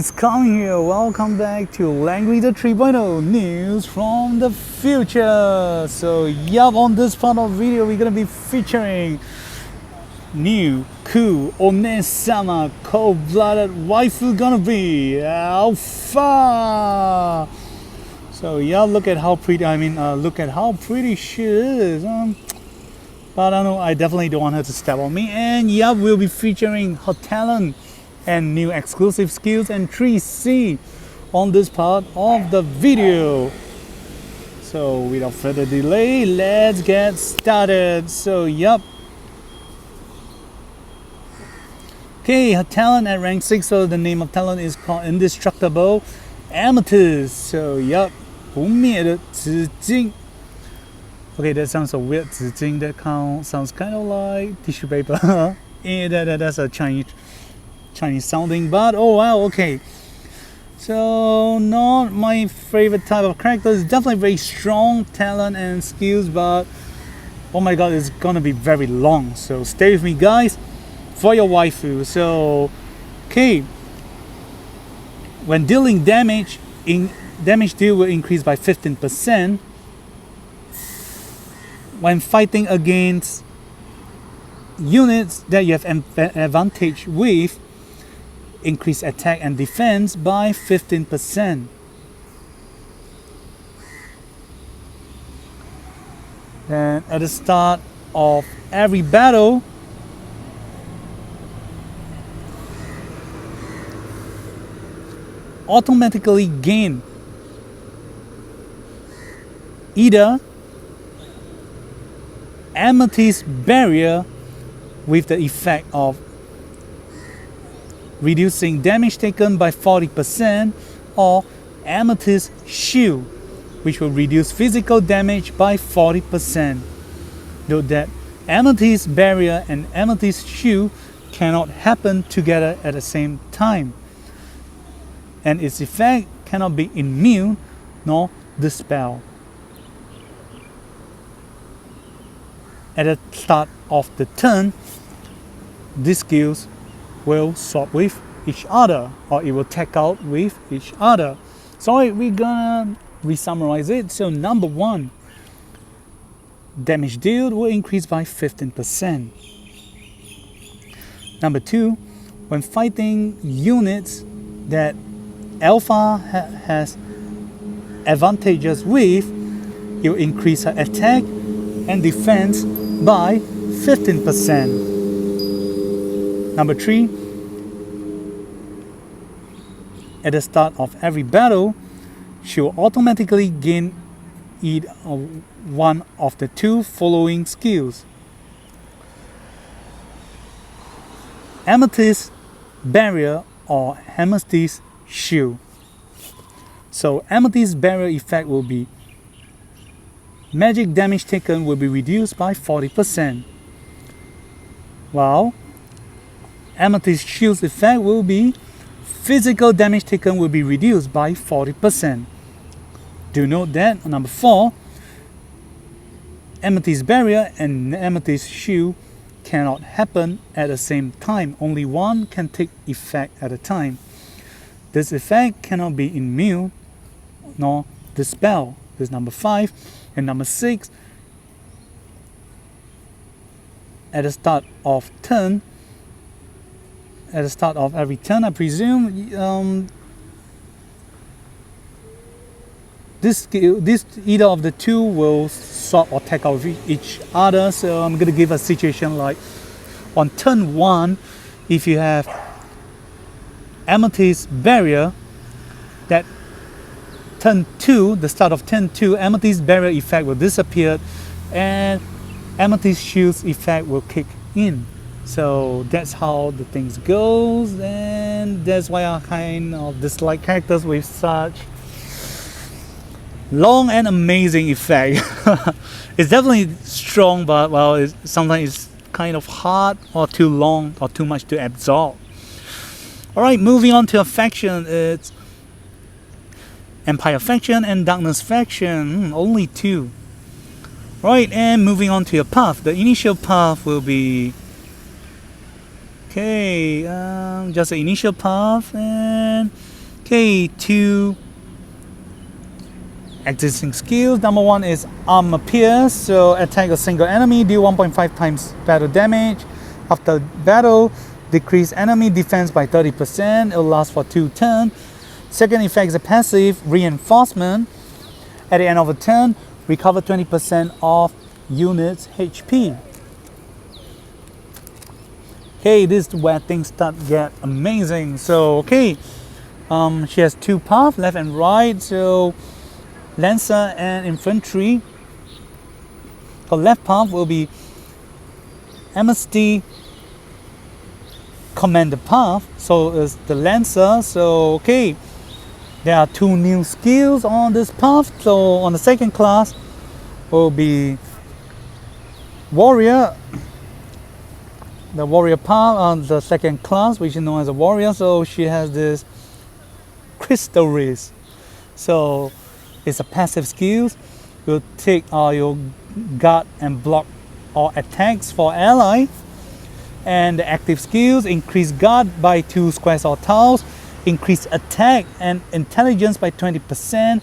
guys, coming here. Welcome back to Langrisser 3.0 news from the future. So, on this part of video, we're gonna be featuring new, cool, Onesama, cold-blooded waifu gonna be Alpha. So, look at how pretty. Look at how pretty she is. But I know I definitely don't want her to step on me. And we'll be featuring her talent and new exclusive skills and 3C on this part of the video. So without further delay, let's get started. So okay, her talent at rank 6, so the name of talent is called Indestructible Amethyst. So不灭的紫金. Okay, that sounds so weird. 紫金, that sounds kind of like tissue paper. That's a Chinese sounding, but oh wow, okay. So not my favorite type of character. It's definitely very strong talent and skills, but oh my god, it's gonna be very long. So stay with me, guys, for your waifu. So okay, when dealing damage, damage deal will increase by 15%. When fighting against units that you have an advantage with, increase attack and defense by 15%. Then at the start of every battle, automatically gain either Amethyst Barrier with the effect of reducing damage taken by 40%, or Amethyst Shield, which will reduce physical damage by 40%. Note that Amethyst Barrier and Amethyst Shield cannot happen together at the same time, and its effect cannot be immune nor dispel. At the start of the turn, these skills will swap with each other, or it will take out with each other. So we're gonna re-summarize it. So number 1, damage dealt will increase by 15%. Number 2, when fighting units that Alpha has advantages with, it will increase her attack and defense by 15%. Number 3, at the start of every battle, she will automatically gain either one of the 2 following skills: Amethyst Barrier or Amethyst Shield. So Amethyst Barrier effect will be magic damage taken will be reduced by 40%, while Amethyst Shield's effect will be physical damage taken will be reduced by 40%. Do note that number 4, Amethyst Barrier and Amethyst Shield cannot happen at the same time. Only one can take effect at a time. This effect cannot be immune nor dispel. This is number 5. And number 6, at the start of every turn, I presume, this either of the 2 will swap or take out each other. So I'm gonna give a situation like on turn 1, if you have Amethyst Barrier, that turn 2, the start of turn 2, Amethyst Barrier effect will disappear and Amethyst Shield's effect will kick in. So that's how the things goes, and that's why I kind of dislike characters with such long and amazing effect. It's definitely strong, but well, sometimes it's kind of hard or too long or too much to absorb. Alright, moving on to a faction. It's Empire faction and Darkness faction, only 2. Right, and moving on to your path. The initial path will be just the initial path, and Okay, 2 existing skills. Number 1 is Armor Pierce. So attack a single enemy, deal 1.5 times battle damage. After battle, decrease enemy defense by 30%. It will last for 2 turns. Second effect is a passive Reinforcement. At the end of a turn, recover 20% of units HP. Okay, this is where things start get amazing. So okay, she has 2 paths, left and right. So Lancer and Infantry. The left path will be Amnesty Commander path. So it's the Lancer. So okay, there are 2 new skills on this path. So on the second class will be Warrior. The Warrior path on the second class, which is known as a Warrior. So she has this Crystal Race. So it's a passive skill. You'll take your guard and block all attacks for ally. And the active skills increase guard by 2 squares or tiles, increase attack and intelligence by 20%,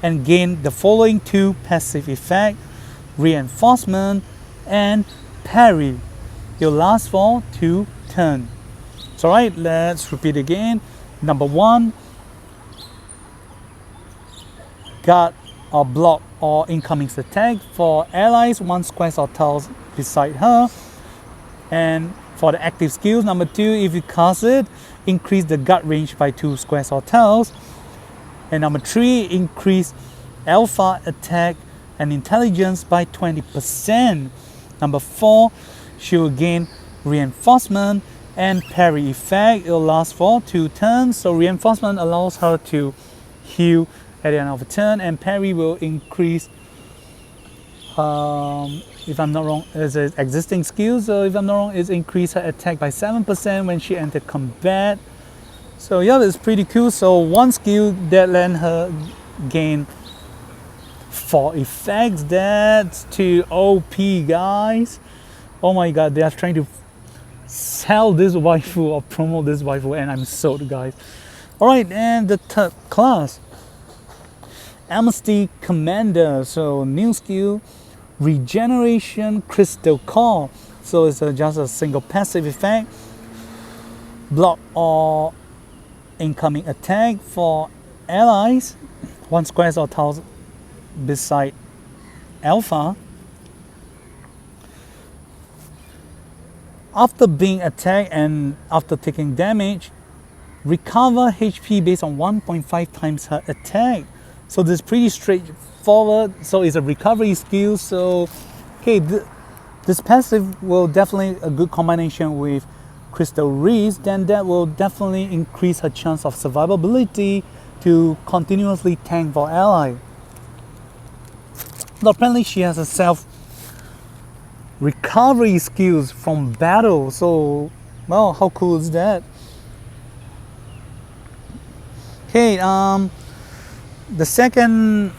and gain the following 2 passive effects: Reinforcement and Parry. It'll last for 2 turns. So alright, let's repeat again. Number 1, guard or block all incoming attack for allies, 1 square or tiles beside her. And for the active skills, number 2, if you cast it, increase the guard range by 2 squares or tiles. And number 3, increase alpha attack and intelligence by 20%. Number 4, she will gain Reinforcement and Parry effect. It will last for 2 turns. So Reinforcement allows her to heal at the end of a turn, and Parry will increase, if I'm not wrong, is an existing skill. So if I'm not wrong, it's increase her attack by 7% when she enters combat. So yeah, it's pretty cool. So 1 skill that let her gain 4 effects. That's too OP, guys. Oh my god, they are trying to sell this waifu or promote this waifu, and I'm sold, guys. Alright, and the third class, Amnesty Commander. So new skill, Regeneration Crystal Core. So it's just a single passive effect. Block all incoming attack for allies, 1 square or tiles beside Alpha. After being attacked and after taking damage, recover HP based on 1.5 times her attack. So this is pretty straightforward. So it's a recovery skill. So okay, this passive will definitely a good combination with Crystal Reese. Then that will definitely increase her chance of survivability to continuously tank for ally. But apparently she has a self recovery skills from battle. So well, how cool is that? Okay, the second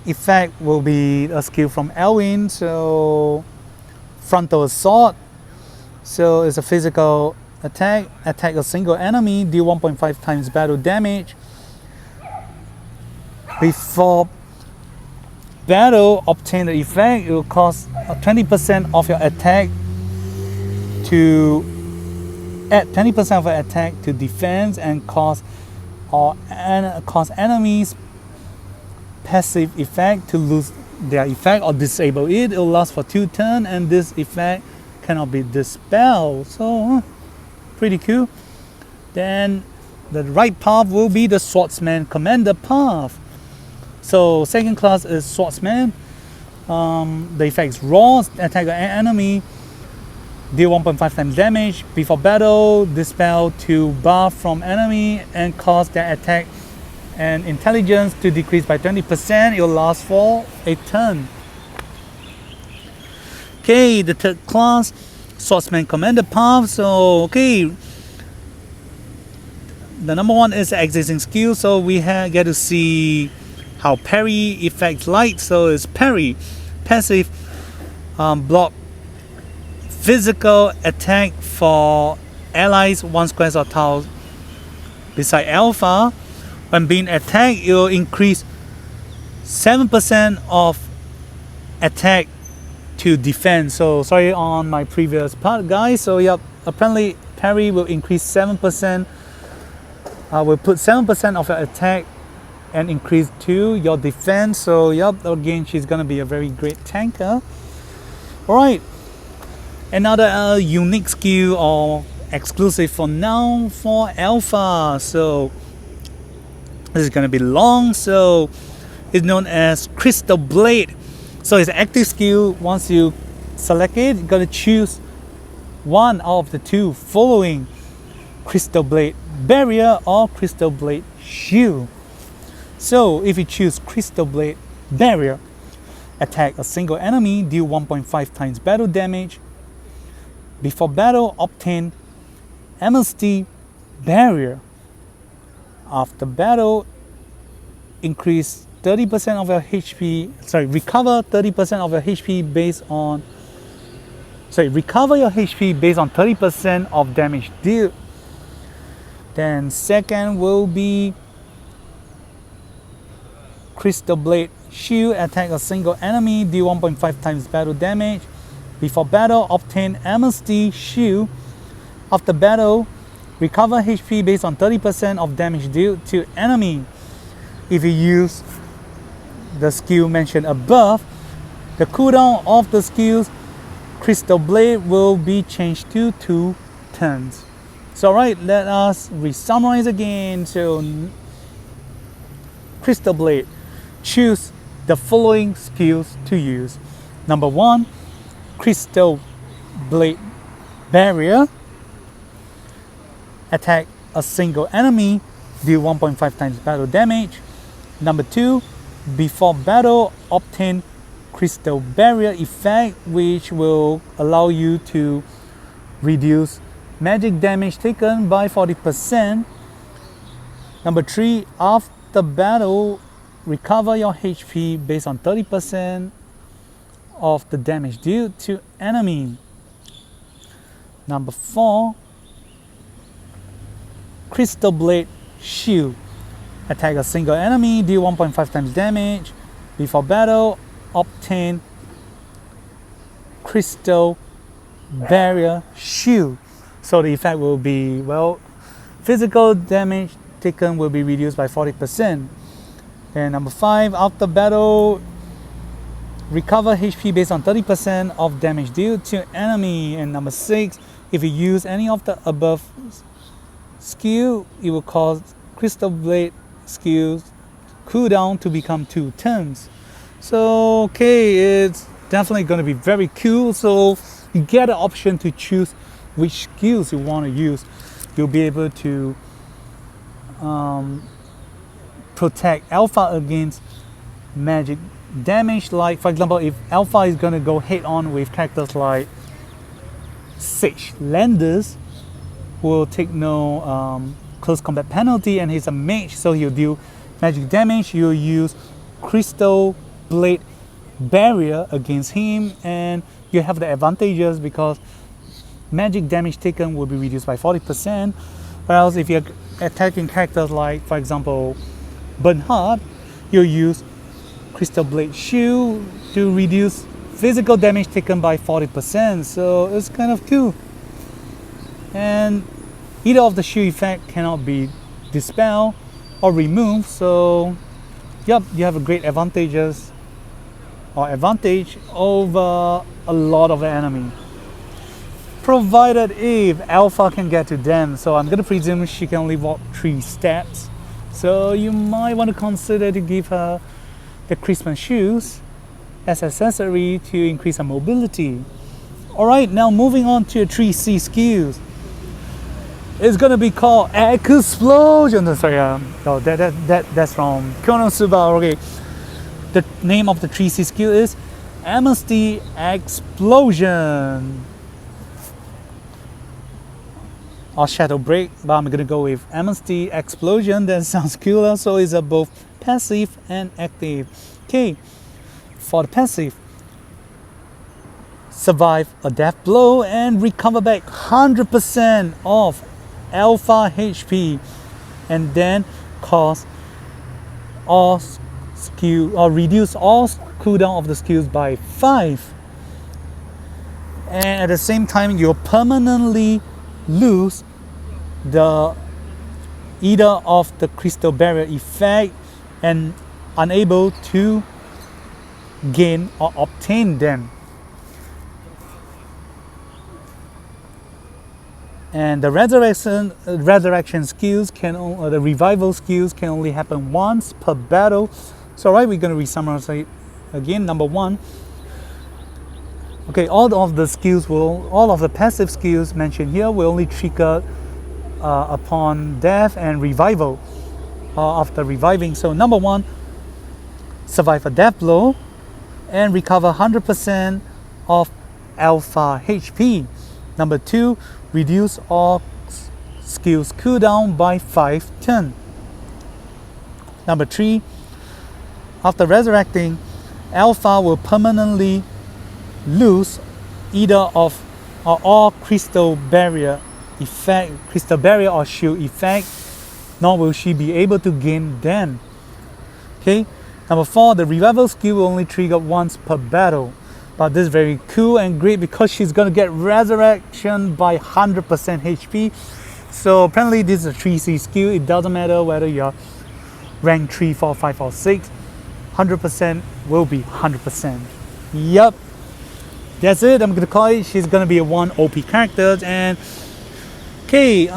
effect will be a skill from Elwin. So Frontal Assault. So it's a physical attack. Attack a single enemy, deal 1.5 times battle damage. Before battle, obtain the effect. It will cost 20% of your attack to add 20% of your attack to defense, and cause enemies passive effect to lose their effect or disable it. It will last for 2 turns, and this effect cannot be dispelled. So pretty cool. Then the right path will be the Swordsman Commander path. So second class is Swordsman. The effect is raw. Attack an enemy, deal 1.5 times damage. Before battle, dispel 2 buff from enemy and cause their attack and intelligence to decrease by 20%. It will last for a turn. Okay, the third class, Swordsman Commander path. So okay, the number 1 is existing skill. So we get to see how parry effects like. So it's parry, passive, block physical attack for allies, 1 square or tiles beside Alpha. when being attacked, it will increase 7% of attack to defense. So sorry on my previous part, guys. So yep, apparently parry will increase 7%. Will put 7% of your attack and increase to your defense. So yep, again, she's gonna be a very great tanker. Alright, another unique skill or exclusive for now for Alpha. So this is gonna be long, so it's known as Crystal Blade. So it's an active skill. Once you select it, you're gonna choose one out of the two following: Crystal Blade Barrier or Crystal Blade Shield. So if you choose Crystal Blade Barrier, attack a single enemy, deal 1.5 times battle damage. Before battle, obtain Amnesty Barrier. After battle, increase 30% of your HP, recover 30% of your HP based on, recover your HP based on 30% of damage dealt. Then second will be Crystal Blade Shield, attack a single enemy, deal 1.5 times battle damage. Before battle, obtain Amnesty Shield. After battle, recover HP based on 30% of damage dealt to enemy. If you use the skill mentioned above, the cooldown of the skills Crystal Blade will be changed to 2 turns. So alright, let us re-summarize again. So Crystal Blade, choose the following skills to use. Number 1, Crystal Blade Barrier, attack a single enemy, deal 1.5 times battle damage. Number 2, before battle, obtain Crystal Barrier effect, which will allow you to reduce magic damage taken by 40%. Number 3, after battle, recover your HP based on 30% of the damage dealt to enemy. Number 4, Crystal Blade Shield, attack a single enemy, deal 1.5 times damage. Before battle, obtain Crystal Barrier Shield. So the effect will be, well, physical damage taken will be reduced by 40%. And number 5, after battle, recover HP based on 30% of damage dealt to enemy. And number 6, if you use any of the above skill, it will cause Crystal Blade skills cooldown to become 2 turns. So okay, it's definitely going to be very cool. So you get an option to choose which skills you want to use. You'll be able to protect Alpha against magic damage. Like for example, if Alpha is going to go head on with characters like Sage Landers, who will take no close combat penalty, and he's a mage, so he'll deal magic damage, you'll use Crystal Blade Barrier against him, and you have the advantages because magic damage taken will be reduced by 40%. Whereas if you're attacking characters like, for example, Bernhard, you'll use Crystal Blade Shield to reduce physical damage taken by 40%. So it's kind of cool. And either of the shield effect cannot be dispelled or removed. So yep, you have a great advantage over a lot of the enemy, provided if Alpha can get to them. So I'm gonna presume she can only walk 3 steps, so you might want to consider to give her the Christmas shoes as accessory to increase her mobility. Alright, now moving on to 3C skills. It's gonna be called Explosion. No, that's from Konosuba. Okay, the name of the 3C skill is Amnesty Explosion or Shadow Break, but I'm gonna go with Amnesty Explosion. That sounds cooler. So it's both passive and active. Okay, for the passive, survive a death blow and recover back 100% of Alpha HP, and then cause all skill or reduce all cooldown of the skills by 5. And at the same time, you'll permanently lose the either of the crystal barrier effect and unable to gain or obtain them. And the resurrection skills the revival skills can only happen once per battle. So we're going to re-summarize it again. Number 1. Okay, all of the passive skills mentioned here will only trigger upon death and revival after reviving. So number 1, survive a death blow and recover 100% of alpha HP. Number 2, reduce all skills cooldown by 5 turns. Number 3, after resurrecting, alpha will permanently lose either of or all crystal barrier or shield effect, nor will she be able to gain them. Okay. Number 4, the revival skill will only trigger once per battle. But this is very cool and great because she's going to get resurrection by 100% HP. So apparently this is a 3C skill. It doesn't matter whether you're rank 3, 4, 5 or 6. 100% will be 100%. Yep. That's it. I'm going to call it. She's going to be a 1 OP character. And okay,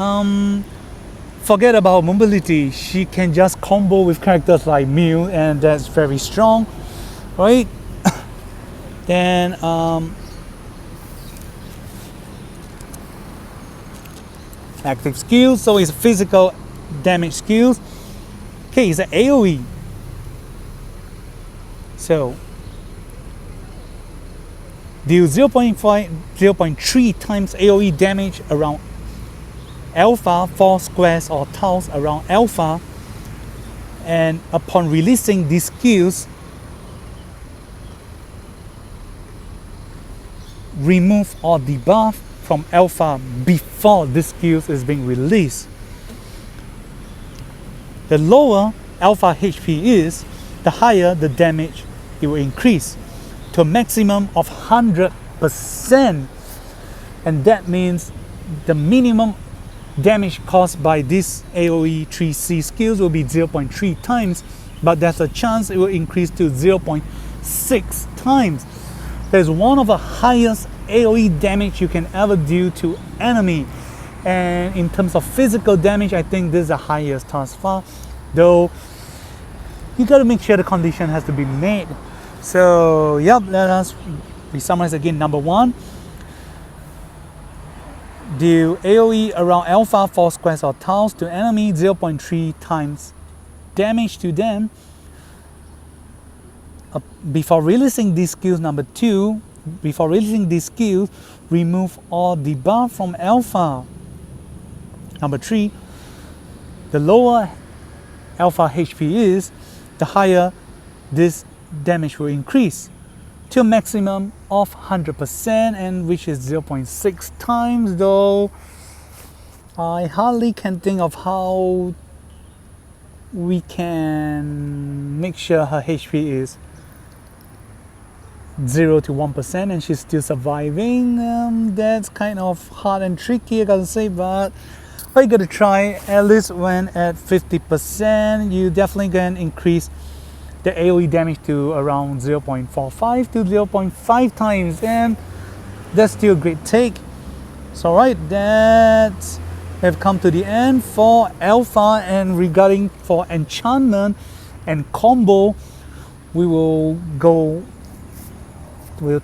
forget about mobility. She can just combo with characters like Mew, and that's very strong, right? Then active skills, so it's physical damage skills. Okay, it's an AoE. So deal 0.3 times AoE damage around alpha, 4 squares or tiles around alpha, and upon releasing these skills, remove or debuff from alpha before this skill is being released. The lower alpha HP is, the higher the damage it will increase to a maximum of 100%, and that means the minimum damage caused by this AoE 3C skills will be 0.3 times, but there's a chance it will increase to 0.6 times. There's one of the highest AoE damage you can ever do to enemy, and in terms of physical damage, I think this is the highest thus far, though you got to make sure the condition has to be made. So yep, let us summarize again. Number 1, deal AoE around alpha, 4 squares or tiles to enemy, 0.3 times damage to them. Before releasing these skills. Number 2, before releasing these skills, remove all debuff from alpha. Number 3, the lower alpha HP is, the higher this damage will increase to a maximum of 100%, and which is 0.6 times, though I hardly can think of how we can make sure her HP is 0 to 1% and she's still surviving. That's kind of hard and tricky, I gotta say, but I gotta try. At least when at 50%, you definitely can increase the AoE damage to around 0.45 to 0.5 times, and that's still a great take. So right, that's have come to the end for alpha, and regarding for enchantment and combo, we'll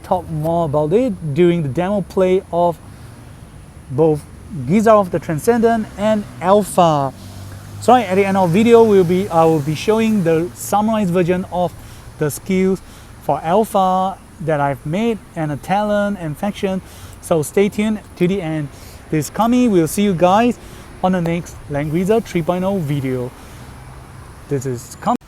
talk more about it during the demo play of both Geyser of the Transcendent and Alpha. So at the end of the video, I will be showing the summarized version of the skills for Alpha that I've made, and a talent and faction. So stay tuned to the end. This is Kami. We'll see you guys on the next Langrisser 3.0 video. This is Kami.